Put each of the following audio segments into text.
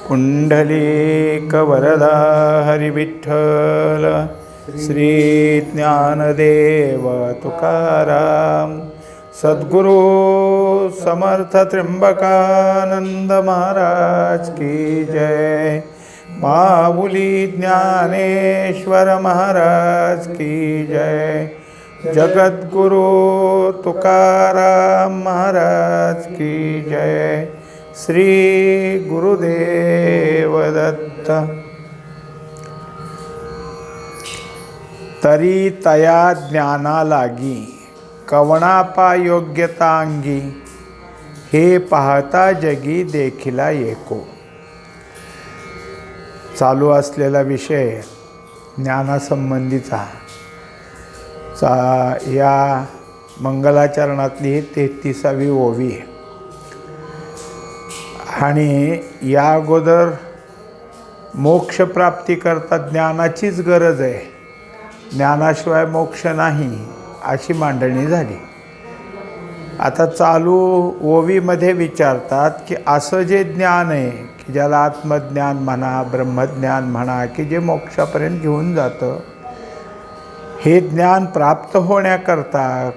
पुंडलीकवरदा हरिविठ्ठल श्री ज्ञानदेव तुकाराम सद्गुरु समर्थ त्र्यंबकानंद महाराज की जय। माऊली ज्ञानेश्वर महाराज की जय। जगद्गुरु तुकाराम महाराज की जय। श्री गुरुदेव दत्त। तरी तया ज्ञाना लागी कवणापा योग्यता अंगी, हे पाहता जगी देखिला एको। चालू असलेला विषय ज्ञानासंबंधीचा या मंगलाचरणातली 33वी ओवी आहे। आणि या अगोदर मोक्षप्राप्ती करता ज्ञानाचीच गरज आहे, ज्ञानाशिवाय मोक्ष नाही अशी मांडणी झाली। आता चालू ओवीमध्ये विचारतात की असं जे ज्ञान आहे की ज्याला आत्मज्ञान म्हणा, ब्रह्मज्ञान म्हणा, की जे मोक्षापर्यंत घेऊन जातं, हे ज्ञान प्राप्त होण्याकरता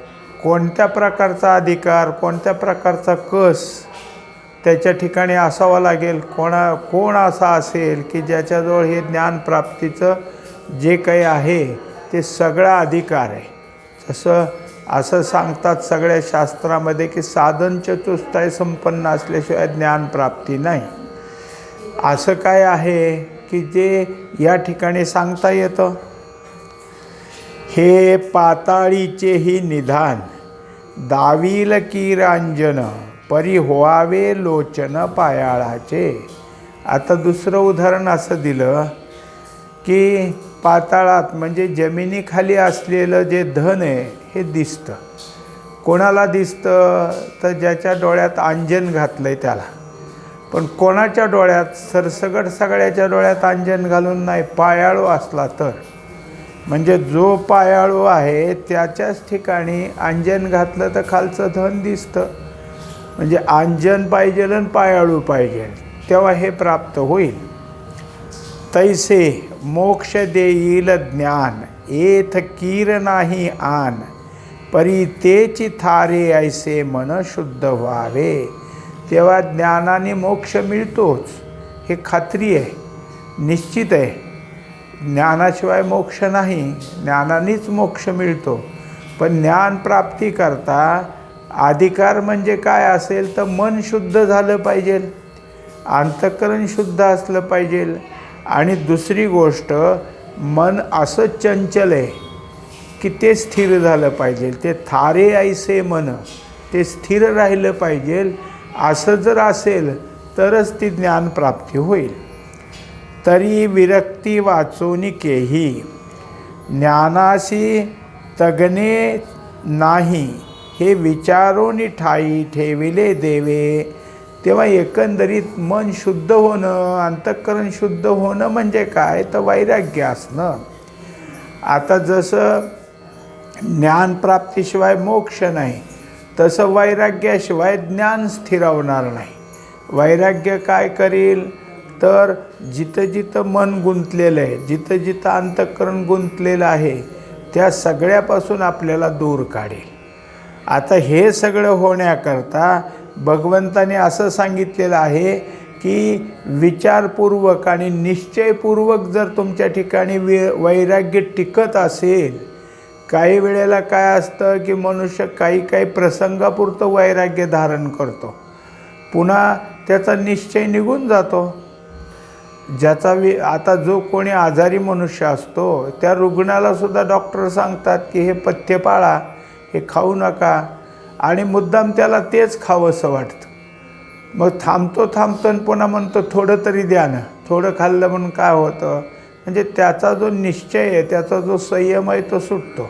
कोणत्या प्रकारचा अधिकार, कोणत्या प्रकारचा कस त्याच्या ठिकाणी असावा लागेल? कोण असा असेल की ज्याच्याजवळ हे ज्ञानप्राप्तीचं जे काही आहे ते सगळा अधिकार आहे? जसं असं सांगतात सगळ्या शास्त्रामध्ये की साधन चतुष्टय संपन्न असल्याशिवाय ज्ञानप्राप्ती नाही। असं काय आहे की जे या ठिकाणी सांगता येतं? हे पाताळीचेही निधान दावील किरांजन, परी होवावे लोचन पायाळाचे। आता दुसरं उदाहरण असं दिलं की पाताळात म्हणजे जमिनीखाली असलेलं जे धन आहे हे दिसतं। कोणाला दिसतं? तर ज्याच्या डोळ्यात अंजन घातलंय त्याला। पण कोणाच्या डोळ्यात? सरसगट सगळ्याच्या डोळ्यात अंजन घालून नाही, पायाळू असला तर। म्हणजे जो पायाळू आहे त्याच्याच ठिकाणी अंजन घातलं तर खालचं धन दिसतं। म्हणजे अंजन पाहिजे आणि पायाळू पाहिजे, तेव्हा हे प्राप्त होईल। तैसे मोक्ष देईल ज्ञान, एथ कीर नाही आन, परी तेची थारे ऐसे मन शुद्ध व्हावे। तेव्हा ज्ञानाने मोक्ष मिळतोच, हे खात्री आहे, निश्चित आहे। ज्ञानाशिवाय मोक्ष नाही, ज्ञानानेच मोक्ष मिळतो। पण ज्ञानप्राप्ती करता अधिकार म्हणजे काय असेल तर मन शुद्ध झालं पाहिजे, अंतःकरण शुद्ध असलं पाहिजे। आणि दुसरी गोष्ट, मन असं चंचल आहे की ते स्थिर झालं पाहिजे। ते थारे ऐसे मन, ते स्थिर राहिलं पाहिजे। असं जर असेल तरच ती ज्ञानप्राप्ती होईल। तरी विरक्ती वाचोनिकेही ज्ञानाशी तगणे नाही, हे विचारोनी ठाई ठेविले देवे। तेव्हा एकंदरीत मन शुद्ध होणं, अंतःकरण शुद्ध होणं म्हणजे काय? तर वैराग्य असणं। आता जसं ज्ञानप्राप्तीशिवाय मोक्ष नाही, तसं वैराग्याशिवाय ज्ञान स्थिरावणार नाही। वैराग्य काय करील? तर जिथं जिथं मन गुंतलेलं आहे, जिथं जिथं अंतःकरण गुंतलेलं आहे, त्या सगळ्यापासून आपल्याला दूर काढेल। आता हे सगळं होण्याकरता भगवंताने असं सांगितलेलं आहे की विचारपूर्वक आणि निश्चयपूर्वक जर तुमच्या ठिकाणी वैराग्य टिकत असेल। काही वेळेला काय असतं की मनुष्य काही प्रसंगापुरतं वैराग्य धारण करतो, पुन्हा त्याचा निश्चय निघून जातो। ज्याचा आता जो कोणी आजारी मनुष्य असतो त्या रुग्णाला सुद्धा डॉक्टर सांगतात की हे पथ्य पाळा, हे खाऊ नका, आणि मुद्दाम त्याला तेच खावंसं वाटतं। मग थांबतो आणि पुन्हा म्हणतो थोडं तरी द्या ना। थोडं खाल्लं म्हणून काय होतं? म्हणजे त्याचा जो निश्चय आहे, त्याचा जो संयम आहे तो सुटतो।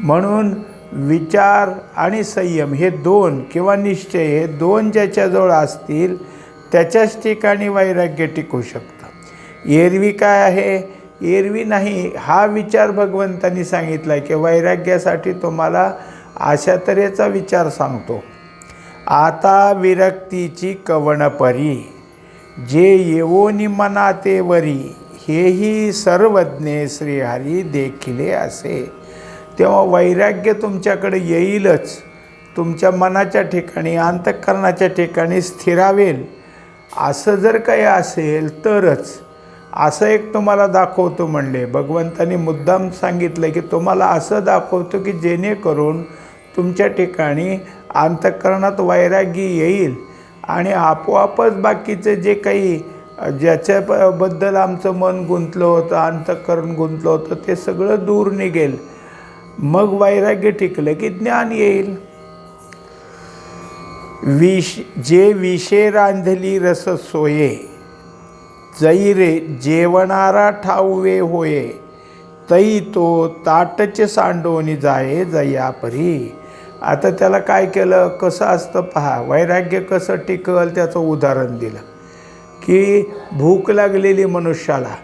म्हणून विचार आणि संयम हे दोन, किंवा निश्चय हे दोन ज्याच्याजवळ असतील त्याच्याच ठिकाणी वैराग्य टिकू शकतं। एरवी काय आहे? एरवी नाही। हा विचार भगवंतांनी सांगितला की वैराग्यासाठी तुम्हाला अशा तऱ्हेचा विचार सांगतो। आता विरक्तीची कवणपरी जे येवोनी मना ते वरी, हेही सर्वज्ञे श्रीहरी देखिले असे. तेव्हा वैराग्य तुमच्याकडे येईलच, तुमच्या मनाच्या ठिकाणी अंतःकरणाच्या ठिकाणी स्थिरावेल. असं जर काही असेल तरच. असं एक तुम्हाला दाखवतो म्हणले भगवंतांनी, मुद्दाम सांगितलं की तुम्हाला असं दाखवतो की जेणेकरून तुमच्या ठिकाणी अंतःकरणात वैराग्य येईल आणि आपोआपच बाकीचे जे काही ज्याच्याबद्दल आमचं मन गुंतलं होतं, अंतःकरण गुंतलं होतं, ते सगळं दूर निघेल. मग वैराग्य टिकलं की ज्ञान येईल. जे विषे रांधली रस सोये, जई रे जेवणारा ठाऊवे होये, तई तो ताटचे सांडोनी जाये जया परी. आता त्याला काय केलं, कसं असतं पहा, वैराग्य कसं टिकल त्याचं उदाहरण दिलं की भूक लागलेली मनुष्याला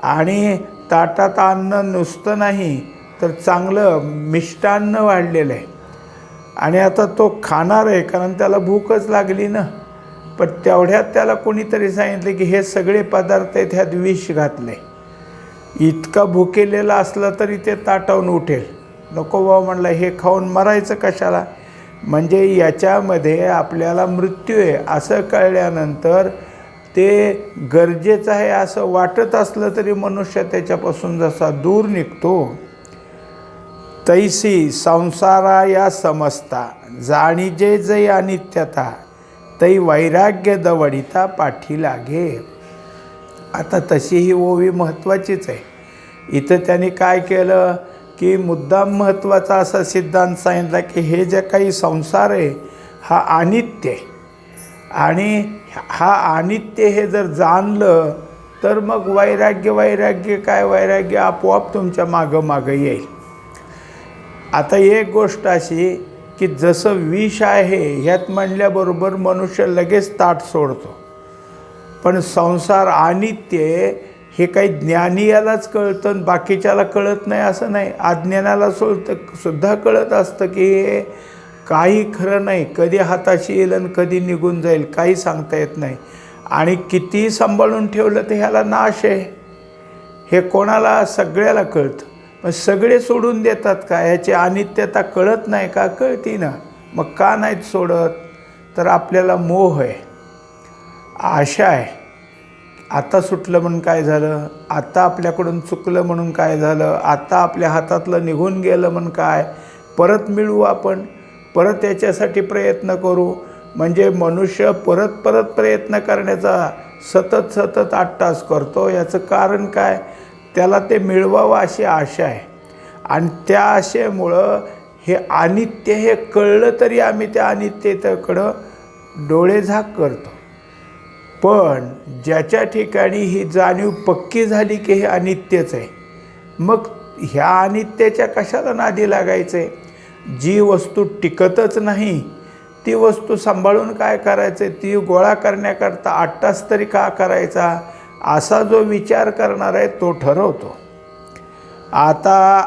आणि ताटात अन्न नुसतं नाही तर चांगलं मिष्टान्न वाढलेलं आहे आणि आता तो खाणार आहे कारण त्याला भूकच लागली ना. पण तेवढ्यात त्याला कोणीतरी सांगितलं की हे सगळे पदार्थ आहेत, ह्यात विष घातले. इतका भुकेलेला असला तरी ते ताटावून उठेल. नको बाबा म्हणलं, हे खाऊन मरायचं कशाला. म्हणजे याच्यामध्ये आपल्याला मृत्यू आहे असं कळल्यानंतर ते गरजेचं आहे असं वाटत असलं तरी मनुष्य त्याच्यापासून जसा दूर निघतो. तैसी संसारा या समजता, जाणीजे जै अनित्यता, तै वैराग्य दवडिता पाठी लागे. आता तशी ही ओवी महत्त्वाचीच आहे. इथं त्यांनी काय केलं की मुद्दाम महत्त्वाचा असा सिद्धांत सांगितला की हे जे काही संसार आहे हा अनित्य आहे आणि हा अनित्य हे जर जाणलं तर मग वैराग्य काय, वैराग्य आपोआप तुमच्या मागं येईल. आता एक गोष्ट अशी की जसं विष आहे ह्यात म्हणल्याबरोबर मनुष्य लगेच ताट सोडतो, पण संसार अनित्य हे काही ज्ञानी यालाच कळतं आणि बाकीच्याला कळत नाही असं नाही. अज्ञानाला सुद्धा कळत असतं की हे काही खरं नाही, कधी हाताशी येईल आणि कधी निघून जाईल काही सांगता येत नाही आणि किती सांभाळून ठेवलं तर ह्याला नाश आहे हे कोणाला, सगळ्याला कळतं. पण सगळे सोडून देतात का, ह्याची अनित्यता कळत नाही का, कळती ना. मग का नाहीत सोडत, तर आपल्याला मोह आहे, आशा आहे. आता सुटलं म्हणून काय झालं, आता आपल्याकडून चुकलं म्हणून काय झालं, आता आपल्या हातातलं निघून गेलं म्हणून काय, परत मिळवू आपण, परत याच्यासाठी प्रयत्न करू. म्हणजे मनुष्य परत प्रयत्न करण्याचा सतत 8 तास करतो. याचं कारण काय, त्याला ते मिळवावं अशी आशा आहे आणि त्या आशेमुळं हे अनित्य हे कळलं तरी आम्ही त्या अनित्यतेकडं डोळेझाक करतो. पण ज्याच्या ठिकाणी ही जाणीव पक्की झाली की हे अनित्यच आहे, मग ह्या अनित्याच्या कशाला नादी लागायचं आहे. जी वस्तू टिकतच नाही ती वस्तू सांभाळून काय करायचं, ती गोळा करण्याकरता 8 तास तरी का करायचा, असा जो विचार करणार आहे तो ठरवतो. आता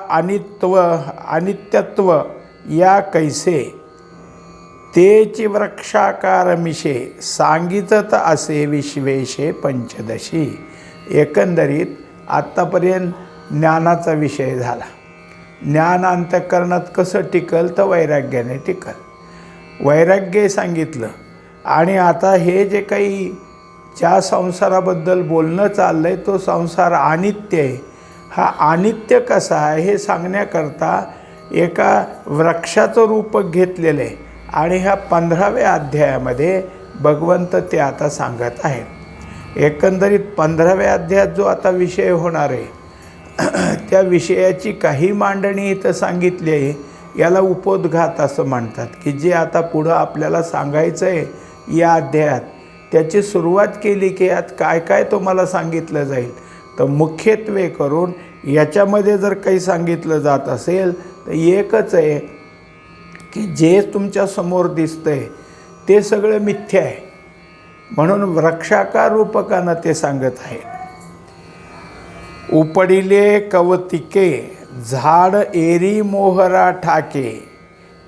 अनित्यत्व या कैसे, तेची वृक्षाकार मिशे, सांगितत असे विश्वेशे पंचदशी. एकंदरीत आत्तापर्यंत ज्ञानाचा विषय झाला. ज्ञान अंतःकरणात कसं टिकल, तर वैराग्याने टिकल. वैराग्य सांगितलं आणि आता हे जे काही ज्या संसाराबद्दल बोलणं चाललं आहे तो संसार अनित्य आहे. हा अनित्य कसा आहे हे सांगण्याकरता एका वृक्षाचं रूप घेतलेलं आहे आणि ह्या 15व्या अध्यायामध्ये भगवंत ते आता सांगत आहेत. एकंदरीत 15व्या अध्यायात जो आता विषय होणार आहे त्या विषयाची काही मांडणी इथं सांगितली आहे. याला उपोद्घात असं म्हणतात की जे आता पुढं आपल्याला सांगायचं आहे या अध्यायात त्याची सुरुवात केली की यात काय काय तुम्हाला सांगितलं जाईल. तर मुख्यत्वे करून याच्यामध्ये जर काही सांगितलं जात असेल तर एकच आहे की जे तुमच्यासमोर दिसतंय ते सगळं मिथ्या आहे, म्हणून वृक्षाकार रूपकानं ते सांगत आहे. उपडिले कवतिके, झाड एरी मोहरा ठाके,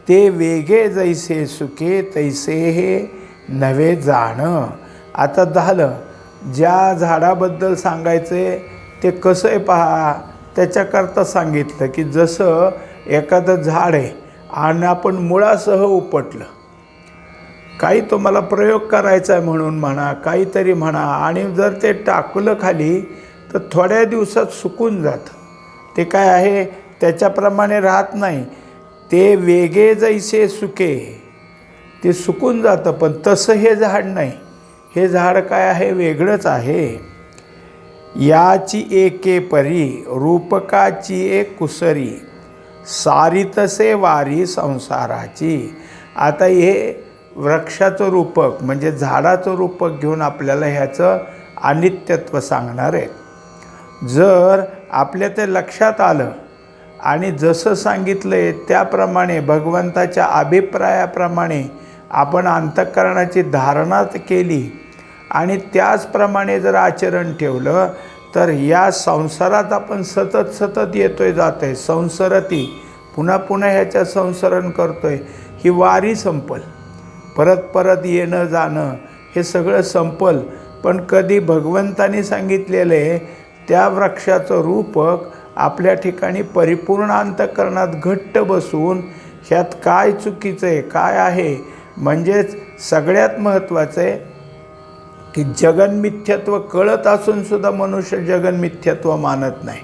ते वेगे जैसे सुके तैसे हे नवे जाण. आता झालं ज्या झाडाबद्दल सांगायचे ते कसं आहे पहा, त्याच्याकरता सांगितलं की जसं एखादं झाड आहे आणि आपण मुळासह उपटलं, काही तुम्हाला प्रयोग करायचा आहे म्हणून म्हणा, काहीतरी म्हणा, आणि जर ते टाकलं खाली तर थोड्या दिवसात सुकून जातं. ते काय आहे त्याच्याप्रमाणे राहत नाही, ते वेगे जैसे सुके, ते सुकून जातं. पण तसं हे झाड नाही, हे झाड काय आहे वेगळंच आहे. याची एके परी रूपकाची एक कुसरी, सारितसे वारी संसाराची. आता हे वृक्षाचं रूपक म्हणजे झाडाचं रूपक घेऊन आपल्याला ह्याचं अनित्यत्व सांगणार आहे. जर आपल्या ते लक्षात आलं आणि जसं सांगितलं आहे त्याप्रमाणे भगवंताच्या अभिप्रायाप्रमाणे आपण अंतःकरणाची धारणा केली आणि त्याचप्रमाणे जर आचरण ठेवलं तर या संसारात आपण सतत सतत येतोय जातोय, संसरती, पुन्हा पुन्हा ह्याच्या संसरण करतोय. ही वारी संपल, परत परत येणं जाणं हे सगळं संपल. पण कधी भगवंतानी सांगितलेले त्या वृक्षाचं रूपक आपल्या ठिकाणी परिपूर्ण अंतःकरणात घट्ट बसून ह्यात काय चुकीचं आहे काय आहे. म्हणजेच सगळ्यात महत्त्वाचं आहे की जगन्मिथ्यत्व कळत असून सुद्धा मनुष्य जगन्मिथ्यत्व मानत नाही.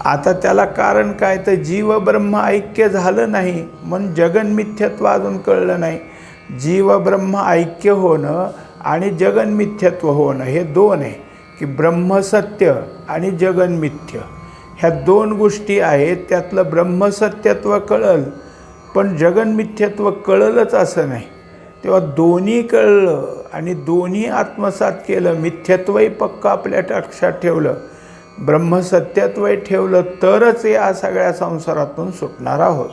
आता त्याला कारण काय तर जीव ब्रह्म ऐक्य झालं नाही म्हणून जगन्मिथ्यत्व अजून कळलं नाही. जीव ब्रह्म ऐक्य होणं आणि जगन्मिथ्यत्व होणं हे दोन आहे की ब्रह्मसत्य आणि जगन्मिथ्य ह्या दोन गोष्टी आहेत. त्यातलं ब्रह्मसत्यत्व कळल पण जगन्मिथ्यत्व कळलंच असं नाही. तेव्हा दोन्ही कळलं आणि दोन्ही आत्मसात केलं, मिथ्यत्वही पक्क आपल्या लक्षात ठेवलं, ब्रह्मसत्यत्वही ठेवलं तरच या सगळ्या संसारातून सुटणार आहोत.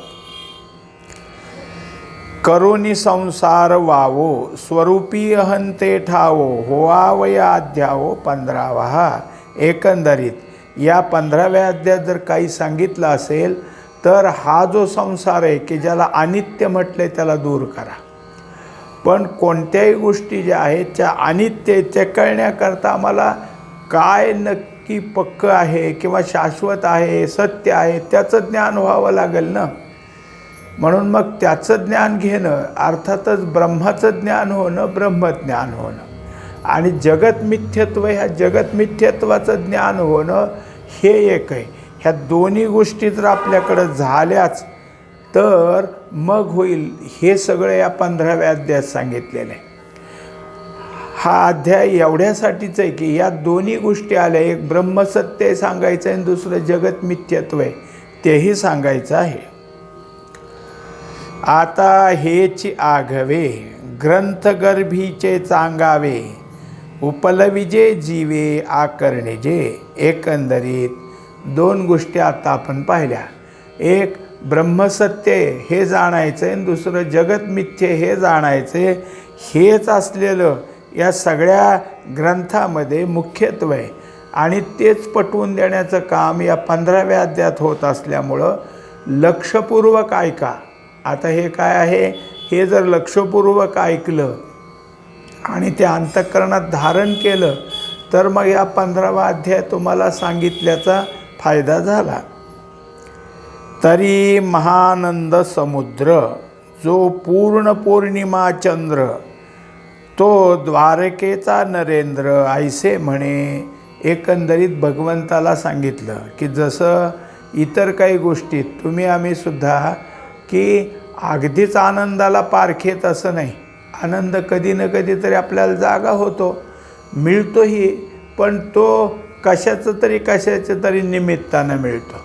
करोनी संसार वावो स्वरूपी अहंते ठावो होवावया अध्यावो 15वा. एकंदरीत या 15व्या अध्यायात जर काही सांगितलं असेल तर हा जो संसार आहे की ज्याला अनित्य म्हटले त्याला दूर करा. पण कोणत्याही गोष्टी ज्या आहेत त्या अनित्य त्या कळण्याकरता आम्हाला काय नक्की पक्क आहे किंवा शाश्वत आहे सत्य आहे त्याचं ज्ञान व्हावं लागेल ना. म्हणून मग त्याचं ज्ञान घेणं अर्थातच ब्रह्माचं ज्ञान होणं ब्रह्मज्ञान होणं आणि जगतमिथ्यत्व ह्या जगतमिथ्यत्वाचं ज्ञान होणं हे एक आहे. ह्या दोन्ही गोष्टी जर आपल्याकडं झाल्याच तर मग होईल. हे सगळं या 15व्या अध्यायात सांगितलेलं आहे. हा अध्याय एवढ्यासाठीच आहे की या दोन्ही गोष्टी आल्या, एक ब्रह्मसत्य सांगायचं आहे आणि दुसरं जगतमिथ्यत्व आहे तेही सांगायचं आहे. आता हेची आघवे ग्रंथगर्भीचे चांगावे उपलविजे जीवे आकरणेजे. एकंदरीत दोन गोष्टी आता आपण पाहिल्या. एक ब्रह्मसत्य हे जाणायचं आहे आणि दुसरं जगतमिथ्य हे जाणायचे. हेच असलेलं या सगळ्या ग्रंथामध्ये मुख्यत्व आहे आणि तेच पटवून देण्याचं काम या 15व्या अध्यायात होत असल्यामुळं लक्षपूर्वक ऐका. आता हे काय आहे हे जर लक्षपूर्वक ऐकलं आणि ते अंतःकरणात धारण केलं तर मग या 15वा अध्याय तुम्हाला सांगितल्याचा फायदा झाला. तरी महानंद समुद्र जो पूर्ण पौर्णिमा चंद्र तो द्वारकेचा नरेंद्र ऐसे म्हणे. एकंदरीत भगवंताला सांगितलं की जसं इतर काही गोष्टीत तुम्ही आम्ही सुद्धा की अगदीच आनंदाला पारखेत असं नाही. आनंद कधी ना कधी तरी आपल्याला जागा होतो मिळतोही पण तो कशाचं तरी निमित्तानं मिळतो.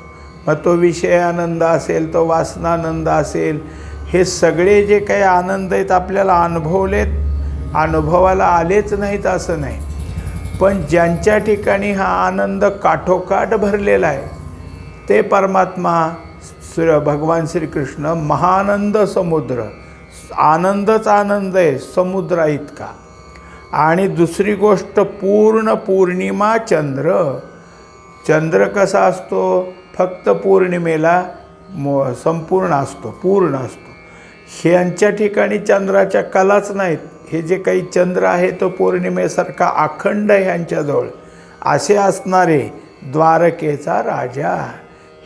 मग तो विषय आनंद असेल तो वासनानंद असेल हे सगळे जे काही आनंद आहेत आपल्याला अनुभवाला आलेच नाहीत असं नाही. पण ज्यांच्या ठिकाणी हा आनंद काठोकाठ भरलेला आहे ते परमात्मा भगवान श्रीकृष्ण महानंद समुद्र, आनंदच आनंद आहे समुद्रा इतका. आणि दुसरी गोष्ट पूर्ण पौर्णिमा चंद्र. चंद्र कसा असतो फक्त पौर्णिमेला संपूर्ण असतो पूर्ण असतो. ह्यांच्या ठिकाणी चंद्राच्या कलाच नाहीत. हे जे काही चंद्र आहे तो पौर्णिमेसारखा अखंड ह्यांच्याजवळ असे असणारे द्वारकेचा राजा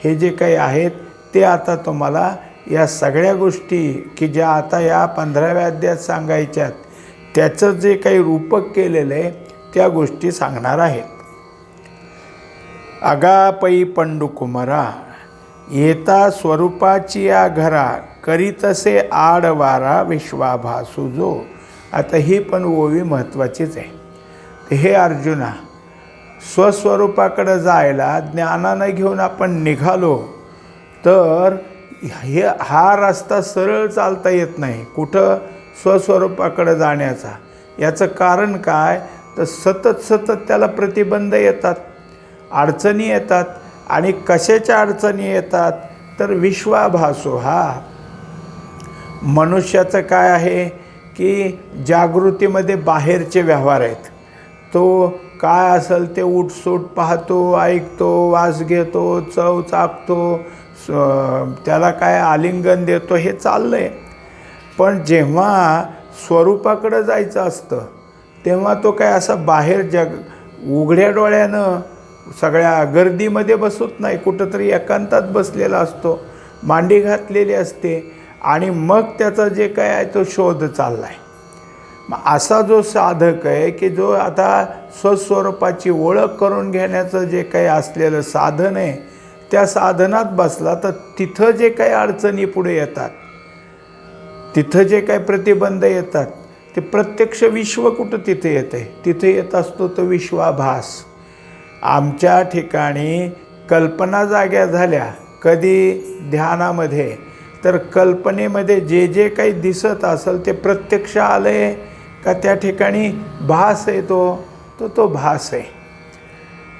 हे जे काही आहेत ते आता तुम्हाला या सगळ्या गोष्टी की ज्या आता या 15व्या अध्यायात सांगायच्यात त्याचं जे काही रूपक केलेलं आहे त्या गोष्टी सांगणार आहेत. अगापै पंडुकुमारा येता स्वरूपाची या घरा करीतसे आडवारा विश्वाभासू जो. आता ही पण ओवी महत्त्वाचीच आहे. हे अर्जुना, स्वस्वरूपाकडे जायला ज्ञानानं घेऊन आपण निघालो तर हा रस्ता सरळ चालता येत नाही. कुठं? स्वस्वरूपाकडे जाण्याचा. याचं कारण काय? तर सतत त्याला प्रतिबंध येतात, अडचणी येतात. आणि कशाच्या अडचणी येतात? तर विश्वाभासो. हा मनुष्याचं काय आहे की जागृतीमध्ये बाहेरचे व्यवहार आहेत. तो काय असेल ते उठसूट पाहतो, ऐकतो, वास घेतो, चव चाकतो, त्याला काय आलिंगन देतो, हे चाललं आहे. पण जेव्हा स्वरूपाकडं जायचं असतं तेव्हा तो काय असा बाहेर उघड्या डोळ्यानं सगळ्या गर्दीमध्ये बसत नाही, कुठंतरी एकांतात बसलेला असतो, मांडी घातलेली असते आणि मग त्याचा जे काय आहे तो शोध चालला आहे. मग असा जो साधक आहे की जो आता स्वस्वरूपाची ओळख करून घेण्याचं जे काही असलेलं साधन आहे त्या साधनात बसला तर तिथं जे काही अडचणी पुढे येतात, तिथं जे काही प्रतिबंध येतात ते प्रत्यक्ष विश्व कुठं तिथे येते? तिथे येत असतो तो विश्वाभास. आमच्या ठिकाणी कल्पना जाग्या झाल्या कधी ध्यानामध्ये, तर कल्पनेमध्ये जे जे काही दिसत असेल ते प्रत्यक्ष आले का त्या ठिकाणी भास आहे, तो भास आहे.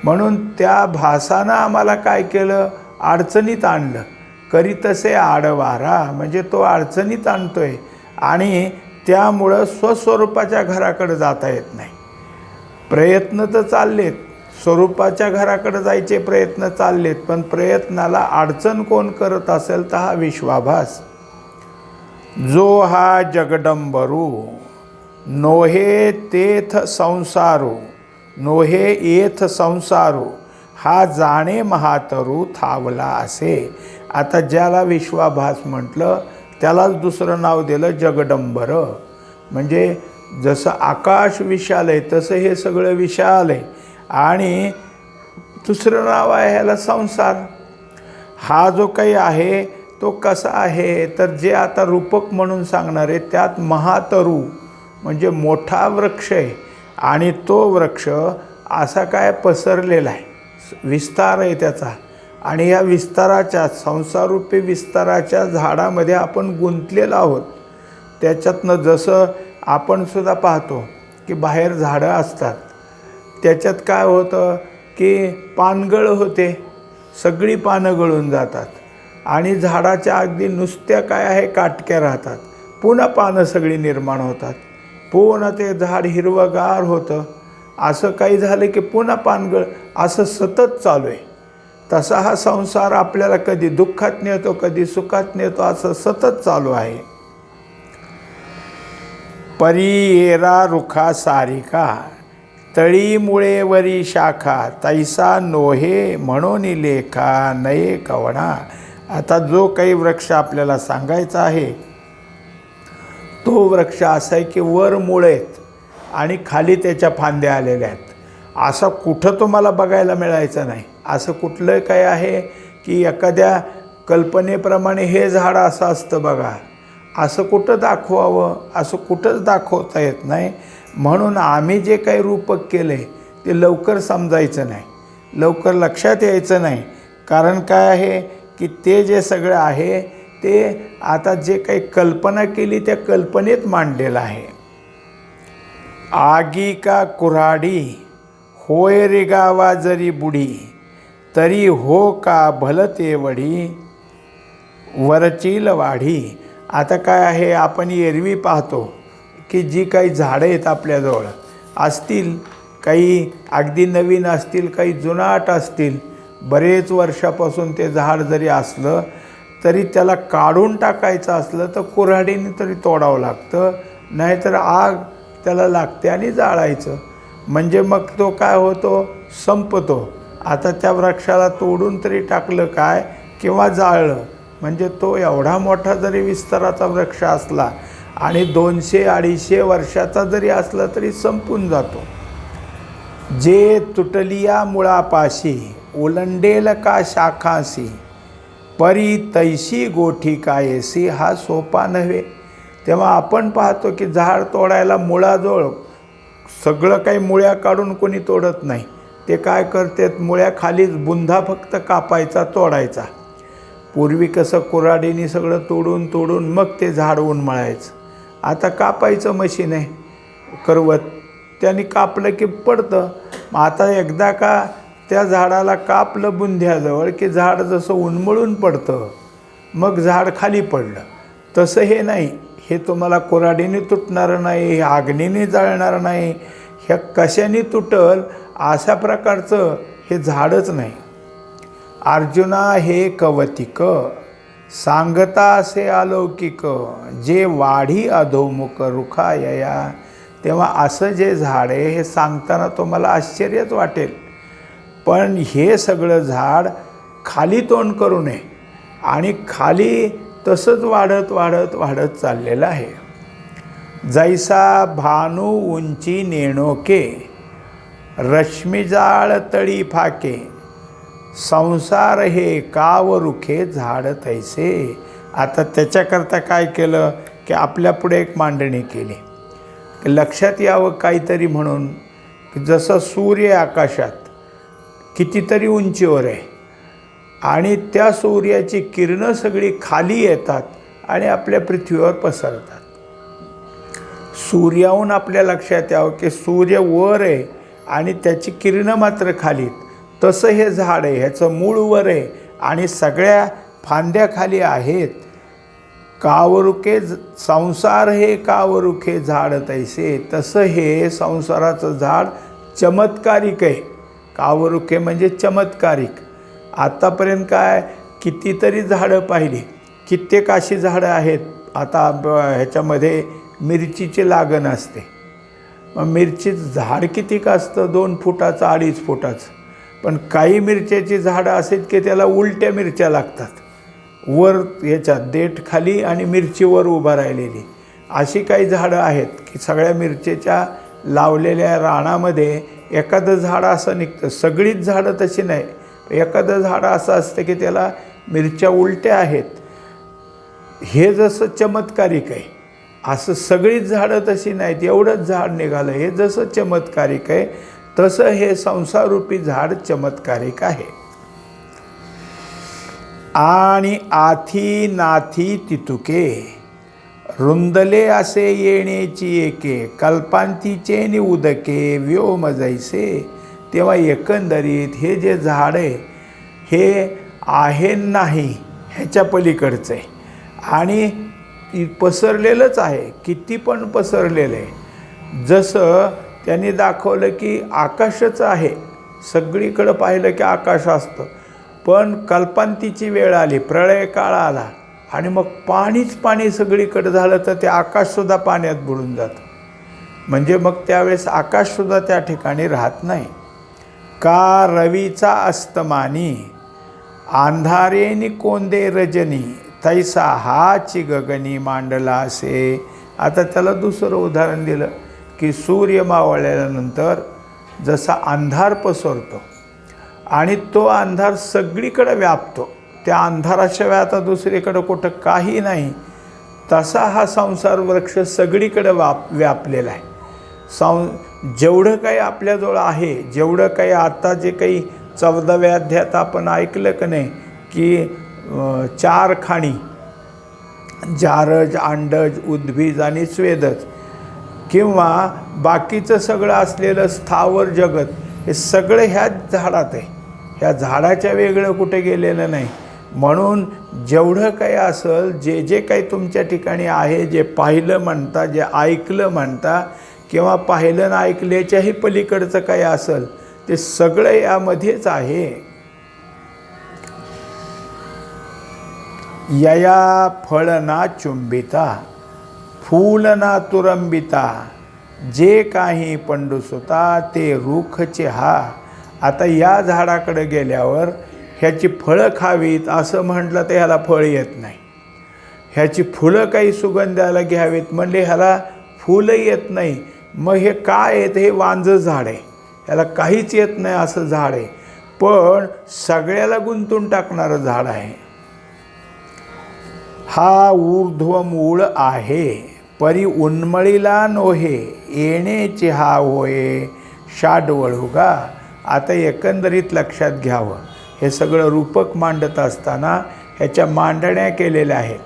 म्हणून त्या भासानं आम्हाला काय केलं? अडचणीत आणलं. करीतसे आडवारा म्हणजे तो अडचणीत आणतोय आणि त्यामुळं स्वस्वरूपाच्या घराकडे जाता येत नाही. प्रयत्न तर चाललेत, स्वरूपाच्या घराकडे जायचे प्रयत्न चाललेत, पण प्रयत्नाला अडचण कोण करत असेल तर हा विश्वाभास. जो हा जगदंबरू नोहे तेथ संसारू, नोहे येथ संसारू हा जाणे महातरू थावला असे. आता ज्याला विश्वाभास म्हटलं त्यालाच दुसरं नाव दिलं जगदंबर. म्हणजे जसं आकाश विशाल आहे तसं हे सगळं विशाल आहे आणि दुसरं नाव आहे ह्याला संसार. हा जो काही आहे तो कसा आहे तर जे आता रूपक म्हणून सांगणार आहे त्यात महातरू म्हणजे मोठा वृक्ष आहे आणि तो वृक्ष असा काय पसरलेला आहे, विस्तार आहे त्याचा. आणि या विस्ताराच्या संसाररूपी विस्ताराच्या झाडामध्ये आपण गुंतलेलो आहोत. त्याच्यातनं जसं आपण सुद्धा पाहतो की बाहेर झाडं असतात, त्याच्यात काय होतं की पानगळ होते, सगळी पानं गळून जातात आणि झाडाच्या अगदी नुसत्या काय आहे काटक्या राहतात, पुन्हा पानं सगळी निर्माण होतात, पुन्हा ते झाड हिरवंगार होतं. असं काही झालं की पुन्हा पानगळ, असं सतत चालू आहे. तसा हा संसार आपल्याला कधी दुःखात नेतो कधी सुखात नेतो, असं सतत चालू आहे. परी येरा रुखा सारिका तळी मुळे वरी शाखा तैसा नोहे म्हणून लेखा नये कवणा. आता जो काही वृक्ष आपल्याला सांगायचा आहे तो वृक्ष असा आहे की वर मुळे आहेत आणि खाली त्याच्या फांद्या आलेल्या आहेत. असं कुठं तुम्हाला बघायला मिळायचं नाही. असं कुठलं काय आहे की एखाद्या कल्पनेप्रमाणे हे झाड असं असतं बघा, असं कुठं दाखवावं, असं कुठंच दाखवता येत नाही. म्हणून आम्ही जे काही रूपक केले ते लवकर समजायचं नाही, लवकर लक्षात यायचं नाही. कारण काय आहे की ते जे सगळं आहे ते आता जे काही कल्पना केली त्या कल्पनेत मांडलेलं आहे. आगी का कुऱ्हाडी होय रे गावा जरी बुडी तरी हो का भलते वडी वरचील वाढी. आता काय आहे, आपण एरवी पाहतो की जी काही झाडं आहेत आपल्याजवळ असतील, काही अगदी नवीन असतील, काही जुनाट असतील, बरेच वर्षापासून ते झाड जरी असलं तरी त्याला काढून टाकायचं असलं तर कुऱ्हाडीने तरी तोडावं लागतं, नाहीतर आग त्याला लागते आणि जाळायचं. म्हणजे मग तो काय होतो, संपतो. आता त्या वृक्षाला तोडून तरी टाकलं काय किंवा जाळलं म्हणजे तो एवढा मोठा जरी विस्ताराचा वृक्ष असला आणि 200-250 वर्षाचा जरी असला तरी संपून जातो. जे तुटलिया मुळापाशी ओलंडेल का शाखासी, परी तैशी गोठी कायसी हा सोपा नव्हे. तेव्हा आपण पाहतो की झाड तोडायला मुळाजवळ सगळं काही मुळ्या काढून कोणी तोडत नाही. ते काय करतात, मुळ्या खालीच बुंधा फक्त कापायचा, तोडायचा. पूर्वी कसं कुऱ्हाडीने सगळं तोडून तोडून मग ते झाड उन्मळायचं. आता कापायचं मशीन आहे करवत, त्याने कापलं की पडतं. मग आता एकदा का त्या झाडाला कापलं बुंध्याजवळ की झाड जसं उन्मळून पडतं, मग झाड खाली पडलं. तसं हे नाही, हे तुम्हाला कुऱ्हाडीने तुटणारं नाही, आग्नीने जाळणार नाही, ह्या कशाने तुटल अशा प्रकारचं हे झाडच नाही. अर्जुना हे कवतिक सांगता असे अलौकिक, जे वाढी अधोमुख रुखायया. तेव्हा असं जे झाड आहे हे सांगताना तुम्हाला आश्चर्यच वाटेल, पण हे सगळं झाड खाली तोंड करू नये आणि खाली तसंच वाढत वाढत वाढत चाललेलं आहे. जैसा भानू उंची नेणोके, रश्मिजाळ तळी फाके, संसार हे कावरुखे झाड तैसे. आता त्याच्याकरता काय केलं की आपल्या पुढे एक मांडणी केली, लक्षात यावं काहीतरी म्हणून, जसं सूर्य आकाशात कितीतरी उंचीवर आहे आणि त्या सूर्याची किरणं सगळी खाली येतात आणि आपल्या पृथ्वीवर पसरतात. सूर्याहून आपल्या लक्षात यावं की सूर्य वर आहे आणि त्याची किरणं मात्र खाली. तसं हे झाड आहे, ह्याचं मूळ वर आहे आणि सगळ्या फांद्या खाली आहेत. कावरुके संसार हे कावरुखे झाड तैसे. तसं हे संसाराचं झाड चमत्कारिक आहे. कावरुखे म्हणजे चमत्कारिक. आत्तापर्यंत काय कितीतरी झाडं पाहिली, कित्येक अशी झाडं आहेत. आता ह्याच्यामध्ये मिरचीची लागण असते, मग मिरचीचं झाड कितीक असतं, 2 फुटाचं 2.5 फुटाचं. पण काही मिरच्याची झाडं असेल की त्याला उलट्या मिरच्या लागतात, वर ह्याच्यात देठ खाली आणि मिरची वर उभा राहिलेली. अशी काही झाडं आहेत की सगळ्या मिरचीच्या लावलेल्या रानामध्ये एखादं झाड असं निघतं. सगळीच झाडं तशी नाही, एखादं झाड असं असतं की त्याला मिरच्या उलट्या आहेत. हे जसं चमत्कारिक आहे असं सगळीच झाडं तशी नाहीत, एवढंच झाड निघालं. हे जसं चमत्कारिक आहे तसं हे संसाररूपी झाड चमत्कारिक आहे. आणि आथी नाथी तितुके, रुंदले असे येण्याची एके, कल्पांतीचे नि उदके व्योम जैसे. तेव्हा एकंदरीत हे जे झाड आहे हे आहे नाही ह्याच्या पलीकडचं आहे आणि पसरलेलंच आहे, किती पण पसरलेलं आहे. जसं त्यांनी दाखवलं की आकाशच आहे, सगळीकडं पाहिलं की आकाश असतं, पण कल्पांतीची वेळ आली, प्रळय काळ आला आणि मग पाणीच पाणी सगळीकडं झालं तर ते आकाशसुद्धा पाण्यात बुडून जातं. म्हणजे मग त्यावेळेस आकाशसुद्धा त्या ठिकाणी राहत नाही. का रवीचा अस्तमानी, अंधारेनी कोंदे रजनी, तैसा हाची गगनी मांडला असे. आता त्याला दुसरं उदाहरण दिलं की सूर्य मावळल्यानंतर जसा अंधार पसरतो आणि तो अंधार सगळीकडे व्यापतो, त्या अंधाराशिवाय आता दुसरीकडं कुठं काही नाही, तसा हा संसार वृक्ष सगळीकडे व्यापलेला आहे. जेवढं काही आपल्याजवळ आहे, जेवढं काही आता जे काही 14व्या अध्यायात आपण ऐकलं की नाही की 4 खाणी, जारज, अंडज, उद्भिज आणि स्वेदज, किंवा बाकीचं सगळं असलेलं स्थावर जगत, हे सगळं ह्याच झाडात आहे, ह्या झाडाच्या वेगळं कुठे गेलेलं नाही. म्हणून जेवढं काही असेल, जे जे काही तुमच्या ठिकाणी आहे, जे पाहिलं म्हणता, जे ऐकलं म्हणता, किंवा पाहिलं आणि ऐकल्याच्याही पलीकडचं काही असेल ते सगळं यामध्येच आहे. यया फळ ना चुंबिता, फूल ना तुरंबिता, जे काही पंडुसुता ते रूखचे हा. आता या झाडाकडे गेल्यावर ह्याची फळं खावीत असं म्हटलं तर ह्याला फळ येत नाही. ह्याची फुलं काही सुगंधाला घ्यावीत म्हणले ह्याला फुलं येत नाही. मग हे काय आहे? हे वांझं झाड आहे, ह्याला काहीच येत नाही असं झाड आहे, पण सगळ्याला गुंतून टाकणारं झाड आहे. हा ऊर्ध्वमूळ आहे, परी उन्मळीला नोहे, येणेचे हा होये शाडवळुगा. आता एकंदरीत लक्षात घ्यावं, हे सगळं रूपक मांडत असताना ह्याच्या मांडण्या केलेल्या आहेत.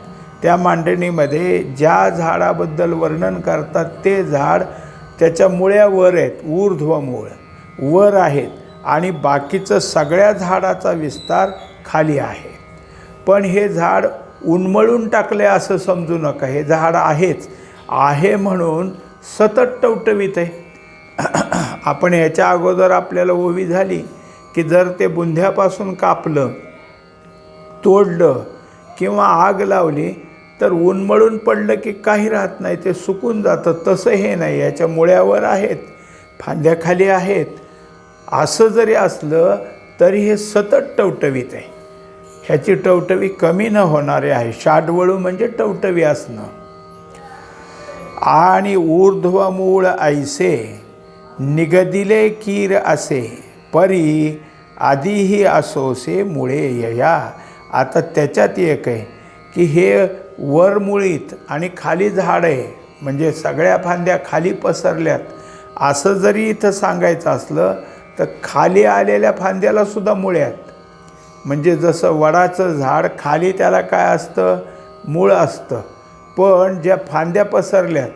त्या मांडणीमध्ये ज्या झाडाबद्दल वर्णन करतात ते झाड त्याच्या मुळ्यावर आहेत, ऊर्ध्वमूळ वर आहेत, आणि बाकीचं सगळ्या झाडाचा विस्तार खाली आहे. पण हे झाड उन्मळून टाकले असं समजू नका, हे झाड आहे म्हणून सतत टवटवीत आहे. आपण ह्याच्या अगोदर आपल्याला ओवी झाली की जर ते बुंध्यापासून कापलं, तोडलं किंवा आग लावली तर उन्मळून पडलं की काही राहत नाही, ते सुकून जातं. तसं हे नाही, याच्या मुळ्यावर आहेत, फांद्याखाली आहेत. असं जरी असलं तरी हे सतत टवटवीत आहे, ह्याची टवटवी कमी न होणारे आहे. शाडवळू म्हणजे टवटवी असणं. आणि ऊर्ध्वमूळ ऐसे निगदिले कीर असे, परी आधीही असोसे मुळे यया. आता त्याच्यात एक आहे की हे वर मुळीत आणि खाली झाड आहे, म्हणजे सगळ्या फांद्या खाली पसरल्यात. असं जरी इथं सांगायचं असलं तर खाली आलेल्या फांद्याला सुद्धा मुळ्यात. म्हणजे जसं वडाचं झाड खाली त्याला काय असतं? मूळ असतं. पण ज्या फांद्या पसरल्यात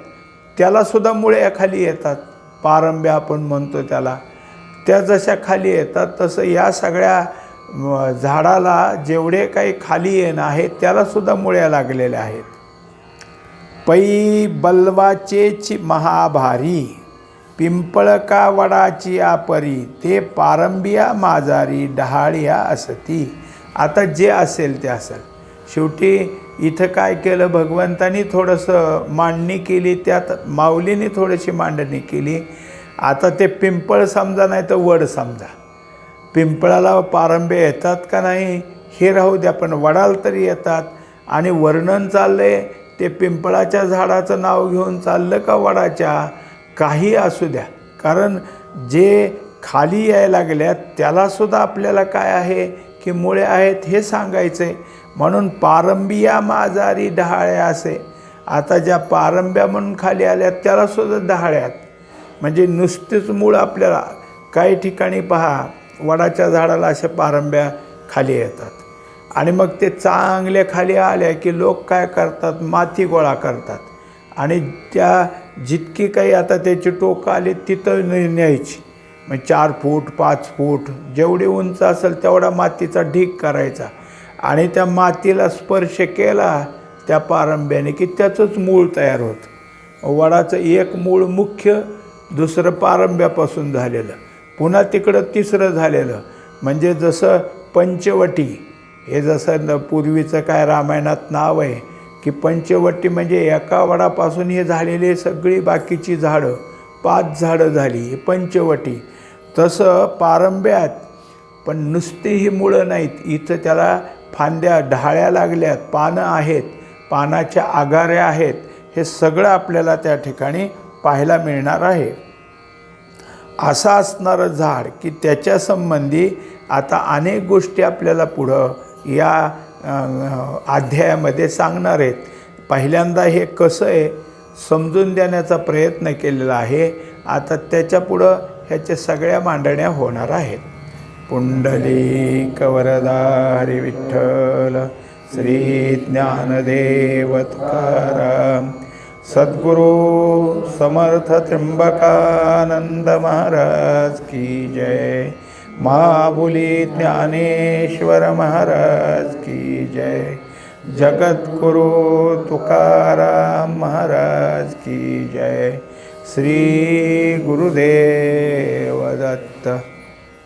त्यालासुद्धा मुळ्या खाली येतात, पारंब्या आपण म्हणतो त्याला, त्या जशा खाली येतात तसं या सगळ्या झाडाला जेवढे काही खाली येणं आहे त्यालासुद्धा मुळ्या लागलेल्या आहेत. पै बल्वाचेची महाभारी, पिंपळका वडाची आपरी, ते पारंबिया माजारी डहाळ्या असती. आता जे असेल ते असेल, शेवटी इथं काय केलं भगवंतानी? थोडंसं मांडणी केली, त्यात माऊलीने थोडीशी मांडणी केली. आता ते पिंपळ समजा नाही तर वड समजा, पिंपळाला पारंब्या येतात का नाही हे राहू द्या, पण वडाला तरी येतात. आणि वर्णन चाललंय ते पिंपळाच्या झाडाचं नाव घेऊन चाललं का वडाच्या? काही असू द्या, कारण जे खाली यायला लागल्यात त्यालासुद्धा आपल्याला काय आहे की मुळे आहेत हे सांगायचं आहे. म्हणून पारंबिया माजारी डहाळ्या असे. आता ज्या पारंब्या म्हणून खाली आल्यात त्यालासुद्धा डहाळ्यात, म्हणजे नुसतीच मूळ. आपल्याला काही ठिकाणी पहा वडाच्या झाडाला अशा पारंब्या खाली येतात, आणि मग ते चांगले खाली आल्या की लोक काय करतात? माती गोळा करतात, आणि त्या जितकी काही आता त्याची टोकं आली तिथं न्यायची. मग 4 फूट 5 फूट जेवढी उंच असेल तेवढा मातीचा ढीग करायचा, आणि त्या मातीला स्पर्श केला त्या पारंब्याने की त्याचंच मूळ तयार होतं. वडाचं एक मूळ मुख्य, दुसरं पारंब्यापासून झालेलं, पुन्हा तिकडं तिसरं झालेलं. म्हणजे जसं पंचवटी, हे जसं पूर्वीचं काय रामायणात नाव आहे की पंचवटी, म्हणजे एका वडापासून हे झालेली सगळी बाकीची झाडं, 5 झाडं झाली, ही पंचवटी. तसं पारंब्यात पण नुसती ही मुळं नाहीत, इथं त्याला फांद्या ढाळ्या लागल्यात, पानं आहेत, पानाच्या आगाऱ्या आहेत. हे सगळं आपल्याला त्या ठिकाणी पाहायला मिळणार आहे. असं असणारं झाड की त्याच्या संबंधी आता अनेक गोष्टी आपल्याला पुढं या अध्यायामध्ये सांगणार आहेत. पहिल्यांदा हे कसं आहे समजून देण्याचा प्रयत्न केलेला आहे. आता त्याच्या पुढं ह्याच्या सगळ्या मांडण्या होणार आहेत. पुंडलिक वरदा हरी विठ्ठल, श्री ज्ञानदेव तुकाराम, सद्गुरु समर्थ त्र्यंबकानंद महाराज की जय. महाबुली ज्ञानेश्वर महाराज की जय. जगद्गुरु तुकाराम महाराज की जय. श्री गुरुदेव दत्त.